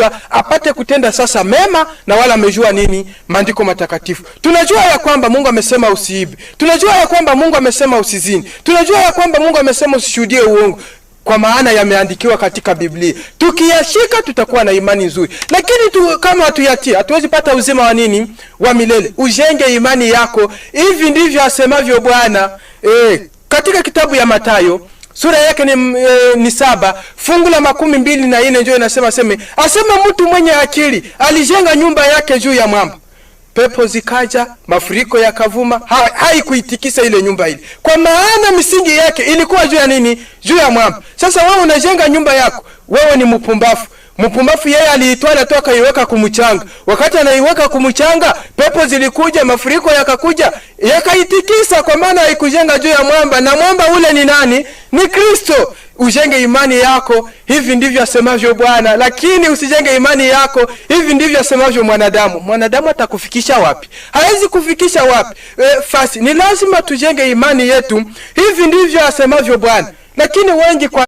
kufundishwa apate kutenda sasa mema, na wala amejua nini maandiko matakatifu. Tunajua ya kwamba Mungu amesema usiibe. Tunajua ya kwamba Mungu amesema usizini. Tunajua ya kwamba Mungu amesema usishuhudie uongo, kwa maana yameandikiwa katika Biblia. Tukiyashika tutakuwa na imani nzuri. Lakini kama hatuyatii, hatuwezi pata uzima wa nini? Wa milele. Ujenge imani yako. Hivi ndivyo asemavyo Bwana. Katika kitabu ya Mathayo sura yake ni 7 fungu la 24 ndio inasema asema mtu mwenye akili alijenga nyumba yake juu ya mwamba. Pepo zikaja, mafuriko yakavuma, haikuitikisa ile nyumba ile. Kwa maana misingi yake ilikuwa juu ya nini? Juu ya mwamba. Sasa wewe unajenga nyumba yako, wewe ni mpumbavu. Mpumbavu yeye aliitwa na toka iweka kumchanga. Wakati anaiweka kumchanga, pepo zilikuja, mafuriko yakakuja, yakaitikisa, kwa maana haikujenga juu ya mwamba. Na mwamba ule ni nani? Ni Kristo. Ujenge imani yako, hivi ndivyo asemavyo Bwana. Lakini usijenge imani yako, hivi ndivyo asemavyo mwanadamu. Mwanadamu atakufikisha wapi? Hawezi kufikisha wapi? Fasi ni lazima tujenge imani yetu, hivi ndivyo asemavyo Bwana. Lakini wengi kwa